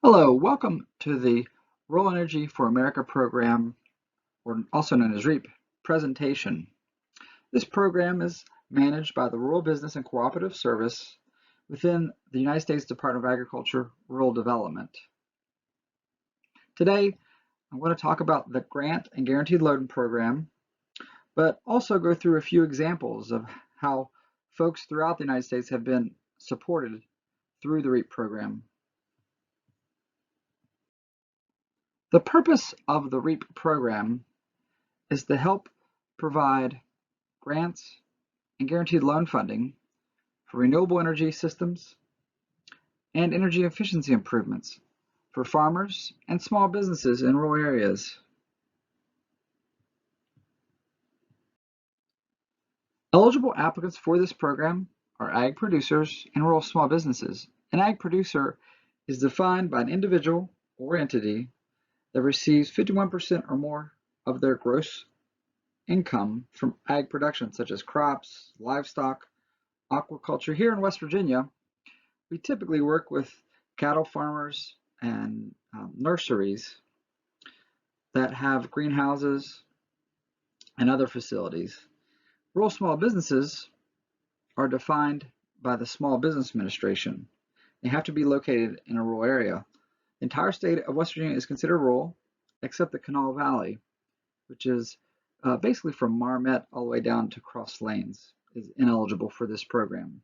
Hello, welcome to the Rural Energy for America program, or also known as REAP, presentation. This program is managed by the Rural Business and Cooperative Service within the United States Department of Agriculture, Rural Development. Today, I'm going to talk about the Grant and Guaranteed Loan program, but also go through a few examples of how folks throughout the United States have been supported through the REAP program. The purpose of the REAP program is to help provide grants and guaranteed loan funding for renewable energy systems and energy efficiency improvements for farmers and small businesses in rural areas. Eligible applicants for this program are ag producers and rural small businesses. An ag producer is defined by an individual or entity that receives 51% or more of their gross income from ag production, such as crops, livestock, aquaculture. Here in West Virginia, we typically work with cattle farmers and nurseries that have greenhouses and other facilities. Rural small businesses are defined by the Small Business Administration. They have to be located in a rural area. The entire state of West Virginia is considered rural, except the Kanawha Valley, which is basically from Marmet all the way down to Cross Lanes, is ineligible for this program.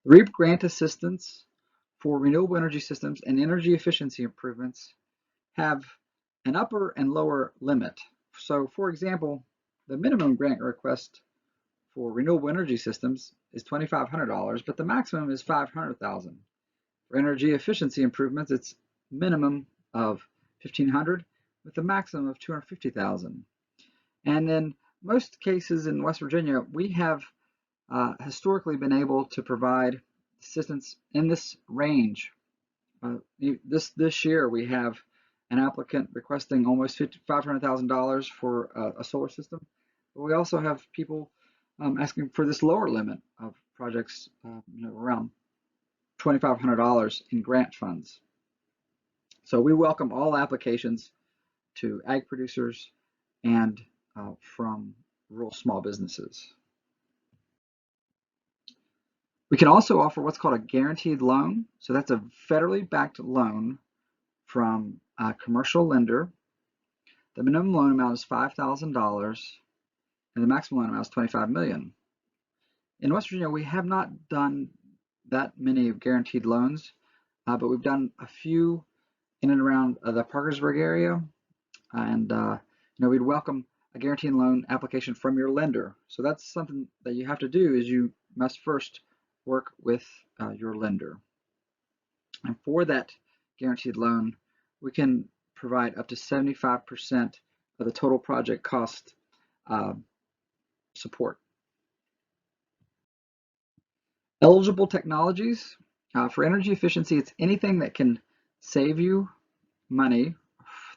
REAP grant assistance for renewable energy systems and energy efficiency improvements have an upper and lower limit. So, for example, the minimum grant request for renewable energy systems is $2,500, but the maximum is $500,000. For energy efficiency improvements, it's minimum of $1,500 with a maximum of $250,000. And in most cases in West Virginia, we have historically been able to provide assistance in this range. This year we have an applicant requesting almost $500,000 for a solar system, but we also have people asking for this lower limit of projects, around $2,500 in grant funds. So we welcome all applications to ag producers and from rural small businesses. We can also offer what's called a guaranteed loan. So that's a federally backed loan from a commercial lender. The minimum loan amount is $5,000 and the maximum loan amount is $25 million. In West Virginia, we have not done that many guaranteed loans, but we've done a few in and around the Parkersburg area, and we'd welcome a guaranteed loan application from your lender. So that's something that you have to do, is you must first work with your lender. And for that guaranteed loan, we can provide up to 75% of the total project cost support. Eligible technologies for energy efficiency, it's anything that can save you money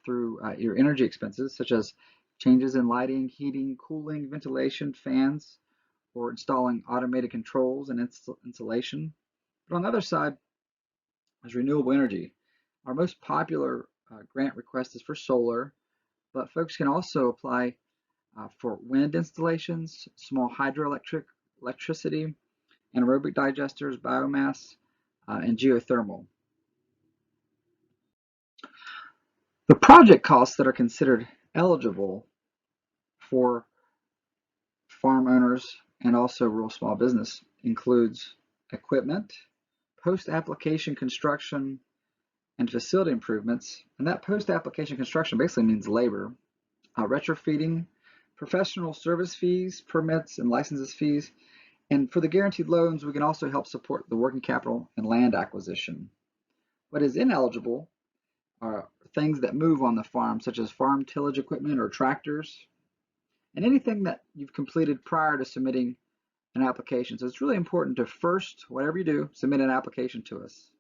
through your energy expenses, such as changes in lighting, heating, cooling, ventilation, fans, or installing automated controls and insulation. But on the other side is renewable energy. Our most popular grant request is for solar, but folks can also apply for wind installations, small electricity, anaerobic digesters, biomass, and geothermal. The project costs that are considered eligible for farm owners and also rural small business includes equipment, post-application construction, and facility improvements. And that post-application construction basically means labor, retrofitting, professional service fees, permits, and licenses fees. And for the guaranteed loans, we can also help support the working capital and land acquisition. What is ineligible are things that move on the farm, such as farm tillage equipment or tractors, and anything that you've completed prior to submitting an application. So it's really important to first, whatever you do, submit an application to us.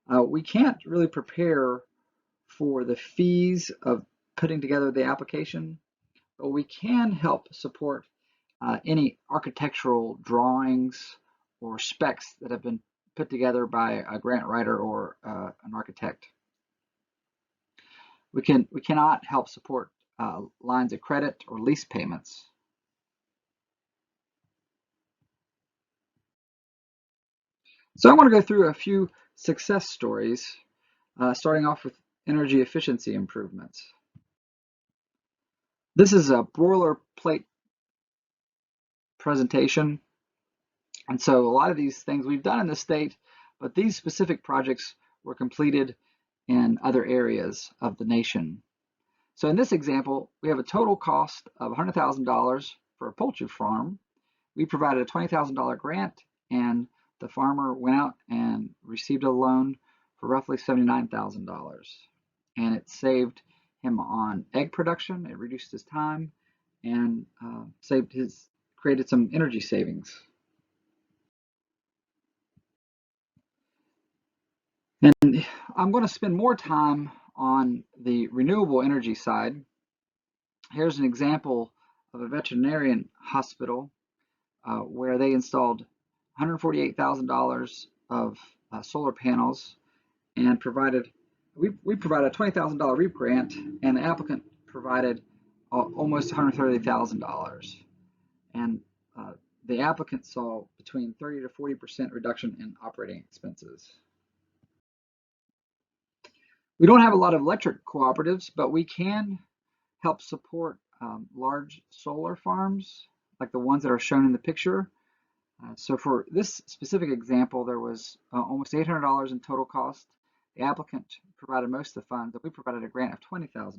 We can't really prepare for the fees of putting together the application, but we can help support any architectural drawings or specs that have been put together by a grant writer or an architect. We cannot help support lines of credit or lease payments. So I want to go through a few success stories, starting off with energy efficiency improvements. This is a boilerplate presentation. And so a lot of these things we've done in the state, but these specific projects were completed in other areas of the nation. So in this example, we have a total cost of $100,000 for a poultry farm. We provided a $20,000 grant, and the farmer went out and received a loan for roughly $79,000. And it saved him on egg production, it reduced his time, and created some energy savings. And I'm going to spend more time on the renewable energy side. Here's an example of a veterinarian hospital where they installed $148,000 of solar panels and we provided a $20,000 REAP grant, and the applicant provided almost $130,000. And the applicant saw between 30 to 40% reduction in operating expenses. We don't have a lot of electric cooperatives, but we can help support large solar farms like the ones that are shown in the picture. So for this specific example, there was almost $800 in total cost. The applicant provided most of the funds, but we provided a grant of $20,000.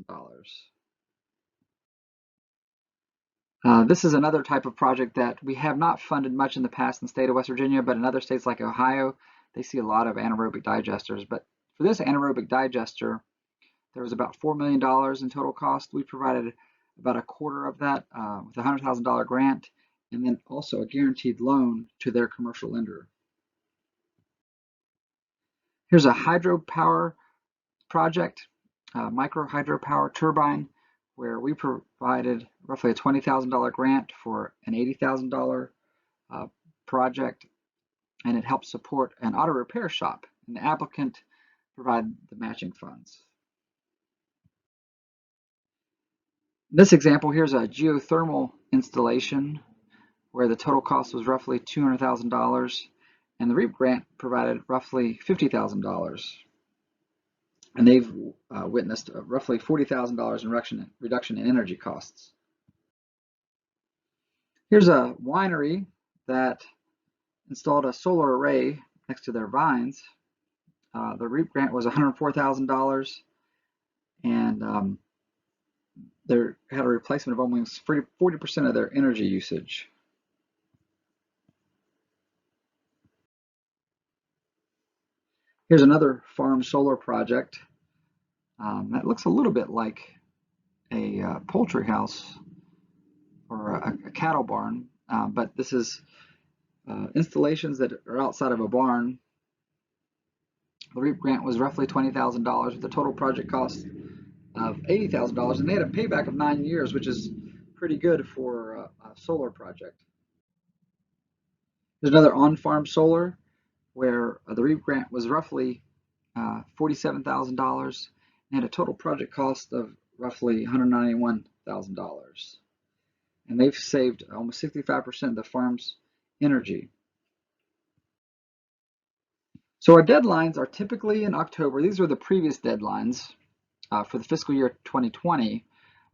This is another type of project that we have not funded much in the past in the state of West Virginia, but in other states like Ohio, they see a lot of anaerobic digesters. But for this anaerobic digester, there was about $4 million in total cost. We provided about a quarter of that with a $100,000 grant, and then also a guaranteed loan to their commercial lender. Here's a hydropower project, micro hydropower turbine, where we provided roughly a $20,000 grant for an $80,000 project, and it helped support an auto repair shop, and the applicant provided the matching funds. This example, here's a geothermal installation where the total cost was roughly $200,000, and the REAP grant provided roughly $50,000. And they've witnessed roughly $40,000 in reduction in energy costs. Here's a winery that installed a solar array next to their vines. The REAP grant was $104,000, and they had a replacement of almost 40% of their energy usage. Here's another farm solar project that looks a little bit like a poultry house or a cattle barn, but this is installations that are outside of a barn. The REAP grant was roughly $20,000 with a total project cost of $80,000, and they had a payback of 9 years, which is pretty good for a solar project. There's another on-farm solar where the REAP grant was roughly $47,000 and had a total project cost of roughly $191,000. And they've saved almost 65% of the farm's energy. So our deadlines are typically in October. These are the previous deadlines for the fiscal year 2020.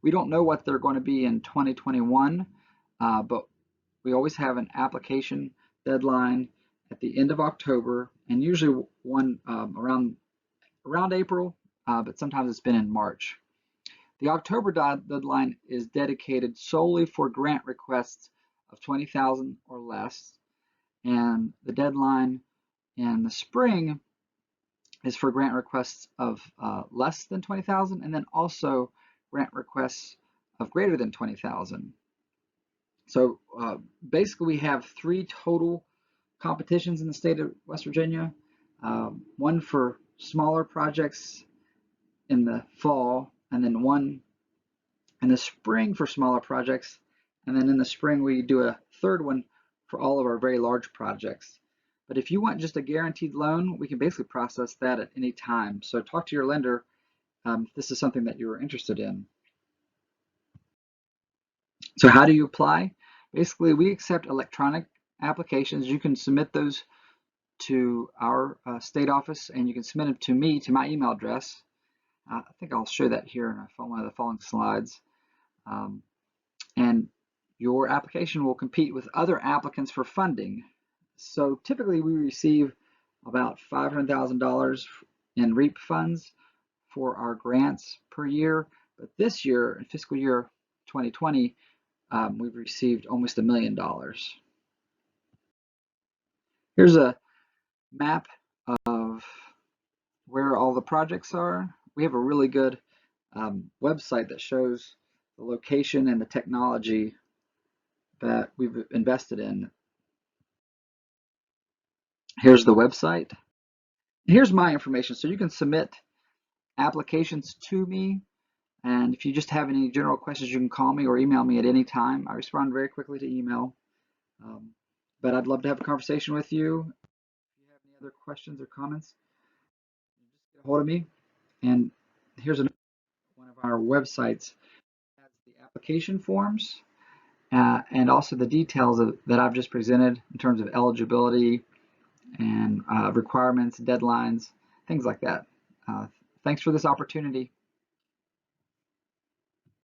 We don't know what they're going to be in 2021, but we always have an application deadline at the end of October, and usually one around April, but sometimes it's been in March. The October deadline is dedicated solely for grant requests of $20,000 or less, and the deadline in the spring is for grant requests of less than $20,000, and then also grant requests of greater than $20,000. So basically we have 3 total competitions in the state of West Virginia, one for smaller projects in the fall, and then one in the spring for smaller projects, and then in the spring we do a third one for all of our very large projects. But if you want just a guaranteed loan, we can basically process that at any time. So talk to your lender if this is something that you're interested in. So how do you apply? Basically, we accept electronic applications. You can submit those to our state office, and you can submit them to me, to my email address. I think I'll show that here in one of the following slides. And your application will compete with other applicants for funding. So typically we receive about $500,000 in REAP funds for our grants per year. But this year, in fiscal year 2020, we've received almost $1 million. Here's a map of where all the projects are. We have a really good website that shows the location and the technology that we've invested in. Here's the website. Here's my information. So you can submit applications to me. And if you just have any general questions, you can call me or email me at any time. I respond very quickly to email. But I'd love to have a conversation with you. If you have any other questions or comments, just get a hold of me. And here's one of our websites. It has the application forms and also the details that I've just presented in terms of eligibility and requirements, deadlines, things like that. Thanks for this opportunity.